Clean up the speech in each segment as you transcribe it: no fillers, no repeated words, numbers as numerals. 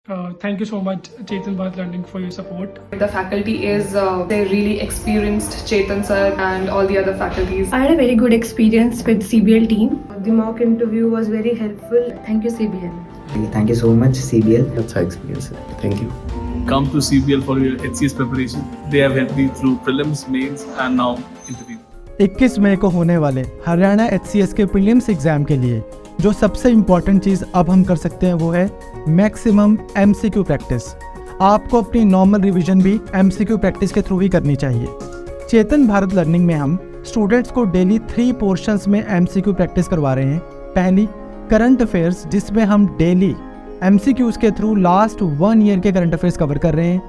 Thank you so much, Chetan Bharat Learning, for your support. The faculty is they're really experienced, Chetan sir and all the other faculties. I had a very good experience with CBL team. The mock interview was very helpful. Thank you CBL. Thank you so much CBL. अच्छा experience है. Thank you. Come to CBL for your HCS preparation. They have helped me through prelims, mains and now interview. 21 मई को होने वाले Haryana HCS के prelims exam के लिए जो सबसे इम्पॉर्टेंट चीज़ अब हम कर सकते हैं वो है मैक्सिमम MCQ प्रैक्टिस। आपको अपनी नॉर्मल रिवीजन भी MCQ प्रैक्टिस के थ्रू ही करनी चाहिए। चेतन भारत लर्निंग में हम स्टूडेंट्स को डेली 3 पोर्शंस में MCQ प्रैक्टिस करवा रहे हैं। पहली करंट अफेयर्स, जिसमें हम डेली MCQs के थ्रू लास्ट 1 ईयर के करंट अफेयर्स कवर कर रहे हैं।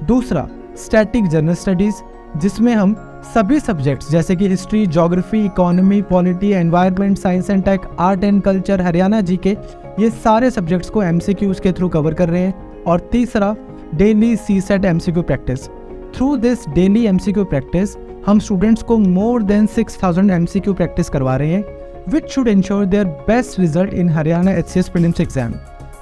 दूसरा स्टैटिक जनरल स्टडीज़, जिसमें हम सभी सब्जेक्ट्स जैसे कि history, geography, economy, polity, environment, science and tech, art and culture, Haryana GK, ये सारे सब्जेक्ट्स को MCQs के थ्रू कवर कर रहे हैं। और तीसरा daily CSET MCQ practice. Through this daily MCQ practice हम स्टूडेंट्स को मोर देन 6000 MCQ प्रैक्टिस करवा रहे हैं, which should ensure their best result in Haryana HCS prelims exam.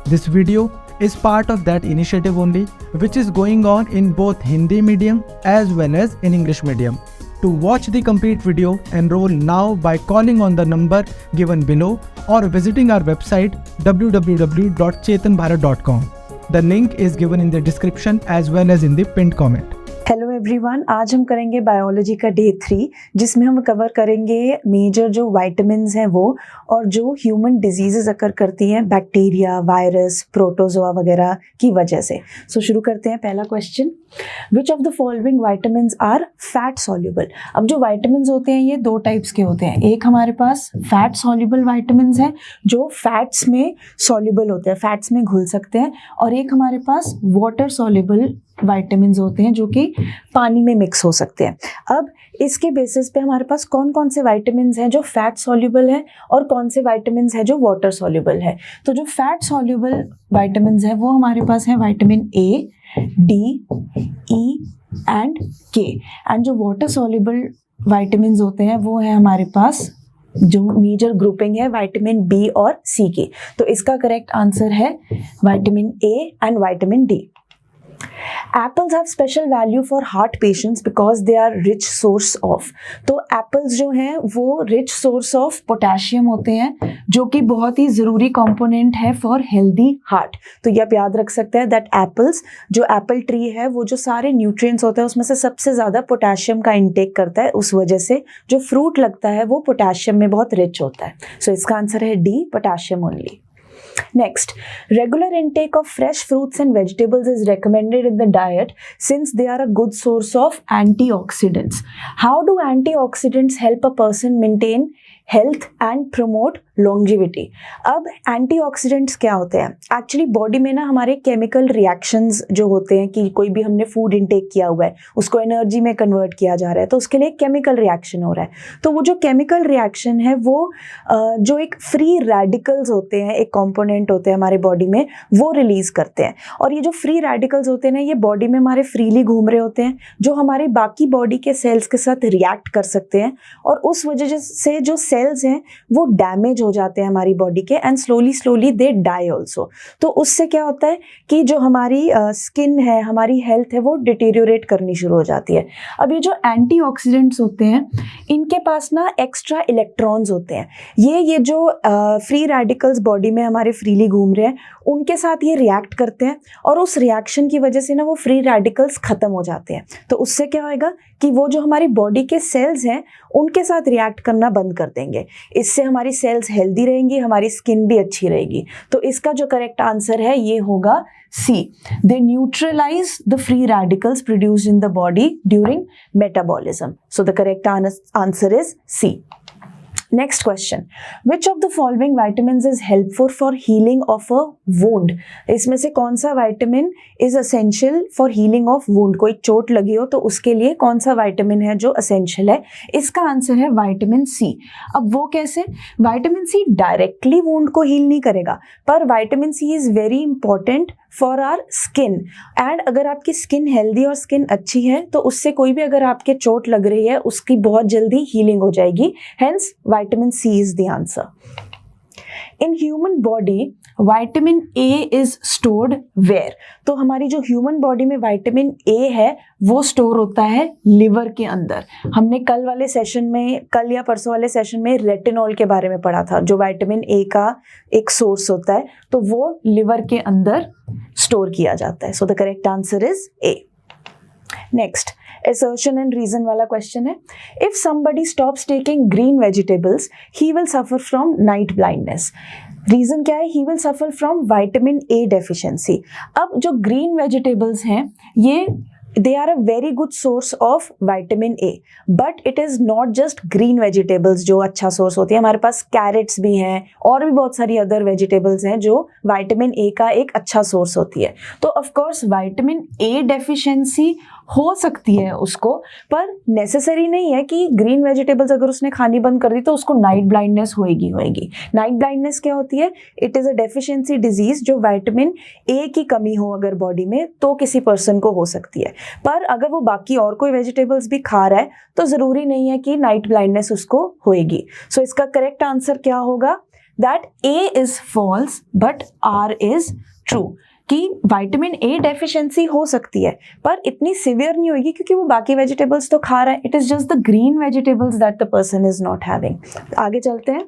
This video is part of that initiative only, which is going on in both Hindi medium as well as in English medium. To watch the complete video, enroll now by calling on the number given below or visiting our website www.chetanbharat.com. The link is given in the description as well as in the pinned comment. Hello everyone, आज हम करेंगे biology का day 3, जिसमें हम cover करेंगे major जो vitamins हैं वो, और जो ह्यूमन डिजीजेस अकर करती हैं बैक्टीरिया, वायरस, प्रोटोजोआ वगैरह की वजह से। सो शुरू करते हैं। पहला question, which of the following vitamins are fat soluble. अब जो वाइटामिन्स होते हैं ये 2 टाइप्स के होते हैं। एक हमारे पास फैट सॉल्युबल वाइटामिन्स हैं जो फैट्स में सॉल्युबल होते हैं, फैट्स में घुल सकते हैं, और एक हमारे पास वाटर सॉल्युबल वाइटामिन्स होते हैं जो कि पानी में मिक्स हो सकते हैं। अब इसके बेसिस पे हमारे पास कौन कौन से वाइटामिन्स हैं जो फैट सॉल्युबल है और कौन से वाइटामिन्स हैं जो वाटर सॉल्युबल है। तो जो फैट सॉल्युबल वाइटामिन्स हैं वो हमारे पास हैं vitamin A, D, E and K। And जो वाटर सॉल्युबल वाइटामिन्स होते हैं वो है हमारे पास जो मेजर ग्रुपिंग है विटामिन B और C की। तो इसका करेक्ट आंसर है vitamin A and vitamin D। Apples have special value for heart patients because they are rich source of। तो एप्पल्स जो हैं वो रिच सोर्स ऑफ पोटेशियम होते हैं जो कि बहुत ही ज़रूरी कंपोनेंट है फॉर हेल्दी हार्ट। तो ये आप याद रख सकते हैं दैट एप्पल्स, जो एप्पल ट्री है वो जो सारे न्यूट्रिएंट्स होते हैं उसमें से सबसे ज़्यादा पोटेशियम का इंटेक करता है, उस वजह से जो फ्रूट लगता है वो पोटेशियम में बहुत रिच होता है। सो इसका आंसर है D, potassium only. Next, regular intake of fresh fruits and vegetables is recommended in the diet since they are a good source of antioxidants. How do antioxidants help a person maintain health and promote longevity? अब antioxidants क्या होते हैं? Actually body में ना हमारे chemical reactions जो होते हैं कि कोई भी हमने फूड इंटेक किया हुआ है उसको एनर्जी में कन्वर्ट किया जा रहा है, तो उसके लिए केमिकल रिएक्शन हो रहा है। तो वो जो केमिकल रिएक्शन है वो जो एक फ्री रेडिकल्स होते हैं, एक कंपोनेंट होते हैं हमारे बॉडी में, वो रिलीज करते हैं। और ये जो फ्री रेडिकल्स होते हैं ना ये बॉडी में हमारे फ्रीली घूम रहे होते हैं जो हमारे बाकी बॉडी के सेल्स के साथ रिएक्ट कर सकते हैं, और उस वजह से जो सेल्स हैं वो डैमेज हो जाते हैं हमारी बॉडी के, and slowly they die also. तो उससे क्या होता है कि जो हमारी स्किन है, हमारी हेल्थ है, वो डिटेरियोरेट करनी शुरू हो जाती है। अब ये जो एंटीऑक्सीडेंट्स होते हैं इनके पास ना एक्स्ट्रा इलेक्ट्रॉन्स होते हैं। ये जो फ्री रेडिकल्स बॉडी में हमारे फ्रीली घूम रहे हैं उनके साथ ये रिएक्ट करते हैं, और उस रिएक्शन की वजह से ना वो फ्री रेडिकल्स खत्म हो जाते हैं। तो उससे क्या होएगा कि वो जो हमारी बॉडी के सेल्स हैं उनके साथ रिएक्ट करना बंद कर देंगे। इससे हमारी सेल्स हेल्दी रहेंगी, हमारी स्किन भी अच्छी रहेगी। तो इसका जो करेक्ट आंसर है ये होगा C। They neutralise the free radicals produced in the body during metabolism. So the correct answer is C। Next question, which of the following vitamins is helpful for healing of a wound? इसमें से कौन सा vitamin is essential for healing of wound? कोई चोट लगी हो तो उसके लिए कौन सा विटामिन है जो essential है? इसका आंसर है विटामिन C। अब वो कैसे? विटामिन C डायरेक्टली वुंड को हील नहीं करेगा, पर vitamin C is very important for our skin. And अगर आपकी स्किन हेल्दी और स्किन अच्छी है तो उससे कोई भी अगर आपके चोट लग रही है उसकी बहुत जल्दी हीलिंग हो जाएगी। Hence vitamin C is the answer. In human body vitamin A is stored where? तो हमारी जो ह्यूमन बॉडी में विटामिन ए है वो स्टोर होता है लिवर के अंदर। हमने कल वाले सेशन में, कल या परसों वाले सेशन में रेटिनॉल के बारे में पढ़ा था, जो विटामिन ए का एक सोर्स होता है, तो वो लिवर के अंदर स्टोर किया जाता है। सो the correct answer is a. Next, assertion and reason वाला क्वेश्चन है, if somebody stops taking green vegetables he will suffer from night blindness। Reason क्या है? he will suffer from vitamin A deficiency। अब जो green vegetables हैं ये they are a very good source of vitamin A, but it is not just green vegetables जो अच्छा source होती है। हमारे पास कैरेट्स भी हैं और भी बहुत सारी अदर वेजिटेबल्स हैं जो विटामिन ए का एक अच्छा सोर्स होती है। तो of course vitamin A deficiency हो सकती है उसको, पर नेसेसरी नहीं है कि ग्रीन वेजिटेबल्स अगर उसने खानी बंद कर दी तो उसको नाइट ब्लाइंडनेस होएगी। नाइट ब्लाइंडनेस क्या होती है? It is a deficiency disease जो विटामिन ए की कमी हो अगर बॉडी में तो किसी पर्सन को हो सकती है। पर अगर वो बाकी और कोई वेजिटेबल्स भी खा रहा है तो ज़रूरी नहीं है कि नाइट ब्लाइंडनेस उसको होएगी। सो इसका करेक्ट आंसर क्या होगा? That A is false but R is true, कि विटामिन ए डेफिशिएंसी हो सकती है पर इतनी सिवियर नहीं होगी क्योंकि वो बाकी वेजिटेबल्स तो खा रहा है। It is just the green vegetables that the person is not having. आगे चलते हैं।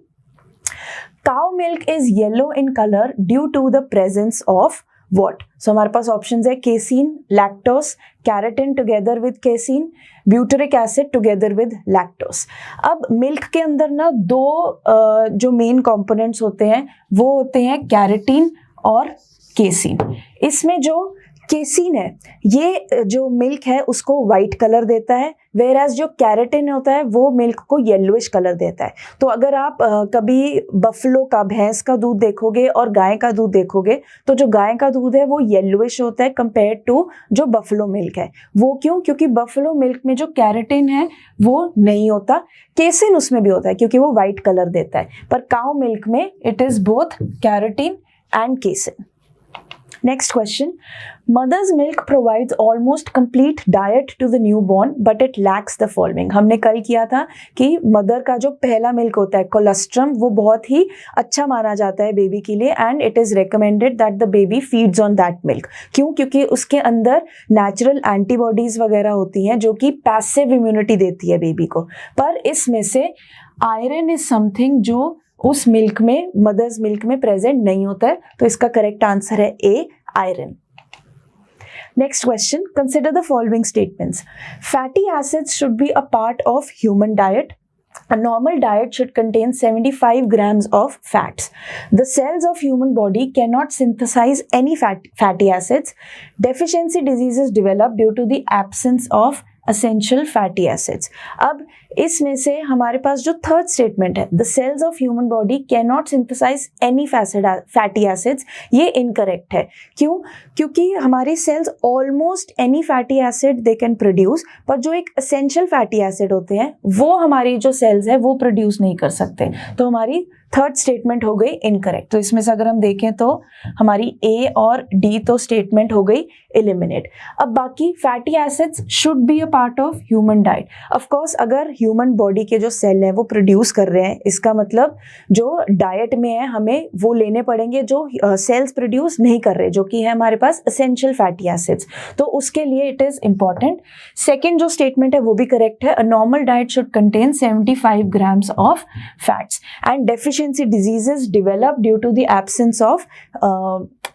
Cow milk is yellow in colour due to the presence of what? So हमारे पास ऑप्शंस है casein, lactose, carotene together with casein, butyric acid together with lactose. अब milk के अंदर ना दो जो मेन कंपोनेंट्स होते हैं वो होते हैं कैरेटिन और केसीन। इसमें जो केसीन है ये जो मिल्क है उसको वाइट कलर देता है, वेयर एज जो कैरेटिन होता है वो मिल्क को येलोइश कलर देता है। तो अगर आप कभी बफलो का, भैंस का दूध देखोगे और गाय का दूध देखोगे तो जो गाय का दूध है वो येलोइश होता है कंपेयर टू जो बफलो मिल्क है। वो क्यों? क्योंकि बफलो मिल्क में जो कैरेटिन है वो नहीं होता, केसीन उसमें भी होता है क्योंकि वो वाइट कलर देता है, पर काउ मिल्क में it is both keratin and casein. Next question, mother's milk provides almost complete diet to the newborn but it lacks the following। हमने कल किया था कि मदर का जो पहला मिल्क होता है कोलेस्ट्रम वो बहुत ही अच्छा माना जाता है बेबी के लिए and it is recommended that the baby feeds on that milk. क्यों? क्योंकि उसके अंदर नेचुरल एंटीबॉडीज़ वगैरह होती हैं जो कि पैसिव इम्यूनिटी देती है बेबी को। पर इसमें से आयरन इज समथिंग जो उस मिल्क में, मदर्स मिल्क में प्रेजेंट नहीं होता है, तो इसका करेक्ट आंसर है A, iron. Next question, consider the following statements. Fatty acids should be a part of human diet. A normal diet should contain 75 grams of fats. The cells of human body cannot synthesize any fatty acids. Deficiency diseases develop due to the absence of essential fatty acids। अब इसमें से हमारे पास जो third statement है, the cells of human body cannot synthesize any fatty acids, ये incorrect है। क्यों? क्योंकि हमारी cells almost any fatty acid they can produce, पर जो एक एसेंशियल फैटी एसिड होते हैं वो हमारी जो सेल्स है वो प्रोड्यूस नहीं कर सकते। तो हमारी थर्ड स्टेटमेंट हो गई इनकरेक्ट। तो इसमें से अगर हम देखें तो हमारी ए और डी तो स्टेटमेंट हो गई एलिमिनेट। अब बाकी fatty acids should be a part of human diet. Of course अगर ह्यूमन बॉडी के जो सेल हैं वो प्रोड्यूस कर रहे हैं, इसका मतलब जो डाइट में है हमें वो लेने पड़ेंगे जो सेल्स प्रोड्यूस नहीं कर रहे, जो कि है हमारे पास एसेंशियल फैटी एसिड्स, तो उसके लिए इट इज़ इंपॉर्टेंट। सेकेंड जो स्टेटमेंट है वो भी करेक्ट है, a normal diet should contain 75 grams of fats and deficiency diseases develop due to the absence of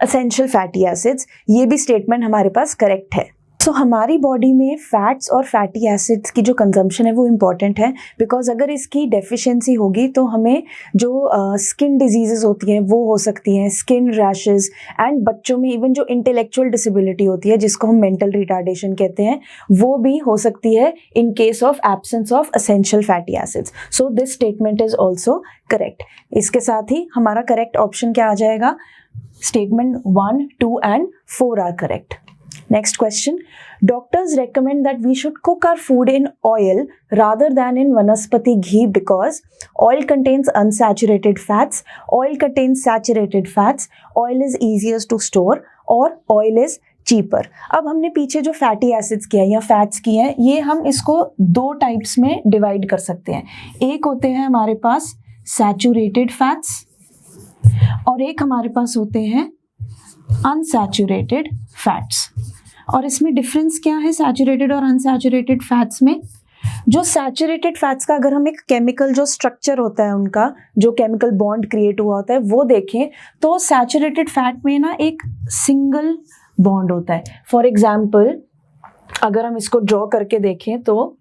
essential fatty acids, ये भी स्टेटमेंट हमारे पास करेक्ट है। सो हमारी बॉडी में फैट्स और फैटी एसिड्स की जो कंजम्पशन है वो इम्पॉर्टेंट है, बिकॉज अगर इसकी डेफिशिएंसी होगी तो हमें जो स्किन डिजीजेस होती हैं वो हो सकती हैं, स्किन रैशेस, एंड बच्चों में इवन जो इंटेलेक्चुअल डिसेबिलिटी होती है जिसको हम मेंटल रिटार्डेशन कहते हैं वो भी हो सकती है in case of absence of essential fatty acids. So this statement is also correct. इसके साथ ही हमारा करेक्ट ऑप्शन क्या आ जाएगा? Statement 1, 2 and 4 are correct. Next question, doctors recommend that we should cook our food in oil rather than in vanaspati ghee because oil contains unsaturated fats, oil contains saturated fats, oil is easier to store और oil is cheaper। अब हमने पीछे जो fatty acids किया या fats किए हैं ये हम इसको दो टाइप्स में डिवाइड कर सकते हैं। एक होते हैं हमारे पास सैचुरेटेड फैट्स और एक हमारे पास होते हैं अनसैचुरेटेड फैट्स। और इसमें डिफरेंस क्या है सैचुरेटेड और अनसैचुरेटेड फैट्स में? जो सैचुरेटेड फैट्स का अगर हम एक केमिकल जो स्ट्रक्चर होता है उनका, जो केमिकल बॉन्ड क्रिएट हुआ होता है वो देखें, तो सैचुरेटेड फैट में ना एक सिंगल बॉन्ड होता है। फॉर एग्जाम्पल अगर हम इसको ड्रॉ करके देखें तो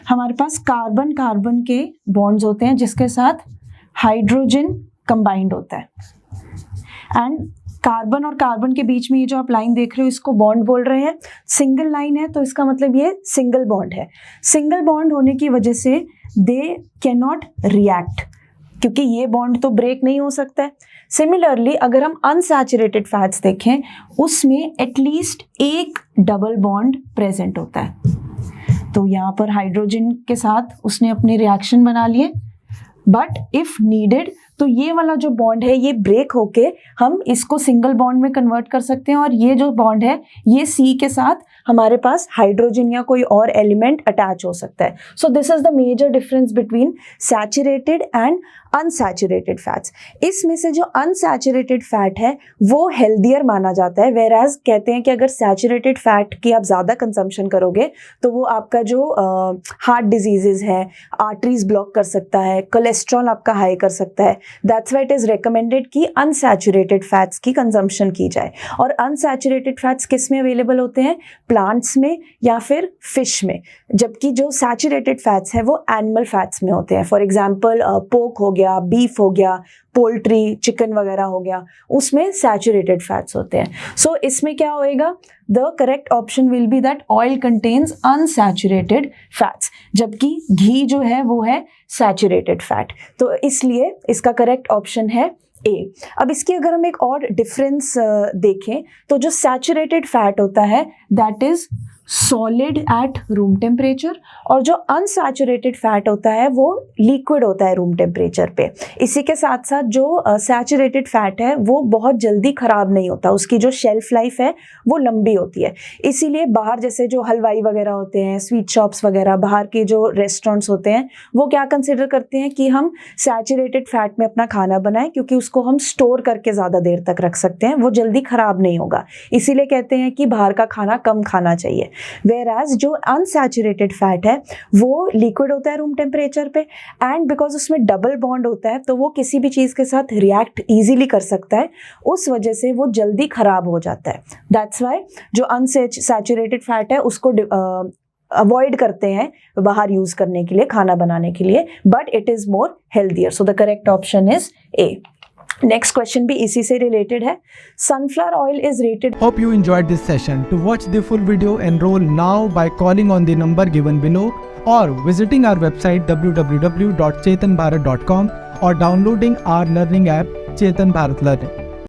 हमारे पास कार्बन कार्बन के बॉन्ड्स होते हैं जिसके साथ हाइड्रोजन कंबाइंड होता है, एंड कार्बन और कार्बन के बीच में ये जो आप लाइन देख रहे हो इसको बॉन्ड बोल रहे हैं। सिंगल लाइन है तो इसका मतलब ये सिंगल बॉन्ड है। सिंगल बॉन्ड होने की वजह से दे कैन नॉट रिएक्ट, क्योंकि ये बॉन्ड तो ब्रेक नहीं हो सकता है। सिमिलरली अगर हम अनसैचुरेटेड फैट्स देखें उसमें एटलीस्ट एक डबल बॉन्ड प्रेजेंट होता है। तो यहाँ पर हाइड्रोजन के साथ उसने अपने रिएक्शन बना लिए, बट इफ नीडेड तो ये वाला जो बॉन्ड है ये ब्रेक होके हम इसको सिंगल बॉन्ड में कन्वर्ट कर सकते हैं, और ये जो बॉन्ड है ये सी के साथ हमारे पास हाइड्रोजन या कोई और एलिमेंट अटैच हो सकता है। So this is the major difference between saturated and unsaturated fats. इसमें से जो अनसैचुरेटेड फैट है वो हेल्दियर माना जाता है, वेयर एज कहते हैं कि अगर सैचुरेटेड फैट की आप ज़्यादा कंजम्पशन करोगे तो वो आपका जो हार्ट डिजीजेज है, आर्टरीज ब्लॉक कर सकता है, कोलेस्ट्रॉल आपका हाई कर सकता है। That's why it is recommended कि अनसैचुरेटेड फैट्स की कंजम्पशन की जाए। और अनसैचुरेटेड फैट्स किस में अवेलेबल होते हैं? प्लांट्स में या फिर फिश में, जबकि जो सैचुरेटेड फैट्स है वो एनिमल फैट्स में होते हैं। फॉर एग्जाम्पल पोर्क हो गया, बीफ हो गया, पोल्ट्री, चिकन वगैरह हो गया, उसमें सैचुरेटेड फैट्स होते हैं। सो इसमें क्या होएगा? The correct option will be that oil contains unsaturated fats, जबकि घी जो है वो है सैचुरेटेड फैट। तो इसलिए इसका करेक्ट ऑप्शन है ए। अब इसकी अगर हम एक और डिफरेंस देखें तो जो सैचुरेटेड फैट होता है that is solid at room temperature, और जो अनसैचुरेटेड फैट होता है वो लिक्विड होता है रूम टेम्परेचर पे। इसी के साथ साथ जो सैचुरेटेड फैट है वो बहुत जल्दी ख़राब नहीं होता, उसकी जो शेल्फ लाइफ है वो लंबी होती है। इसीलिए बाहर जैसे जो हलवाई वगैरह होते हैं, स्वीट शॉप्स वगैरह, बाहर के जो रेस्टोरेंट्स होते हैं वो क्या कंसिडर करते हैं कि हम सैचुरेटेड फैट में अपना खाना बनाएं, क्योंकि उसको हम स्टोर करके ज़्यादा देर तक रख सकते हैं, वो जल्दी ख़राब नहीं होगा। इसीलिए कहते हैं कि बाहर का खाना कम खाना चाहिए। Whereas जो अनसैचुरेटेड फैट है वो लिक्विड होता है रूम टेम्परेचर पे, एंड बिकॉज उसमें डबल बॉन्ड होता है तो वो किसी भी चीज़ के साथ रिएक्ट इजीली कर सकता है, उस वजह से वो जल्दी खराब हो जाता है। दैट्स वाई जो अनसैचुरेटेड फैट है उसको अवॉइड करते हैं बाहर यूज करने के लिए, खाना बनाने के लिए, but it is more healthier. So the correct option is a. Next question भी इसी से रिलेटेड है। Sunflower oil is rated. Hope you enjoyed this session. To watch the full video, enroll now by calling on the number given below or visiting our website www.chetanbharat.com or downloading our learning app Chetan Bharat Learning.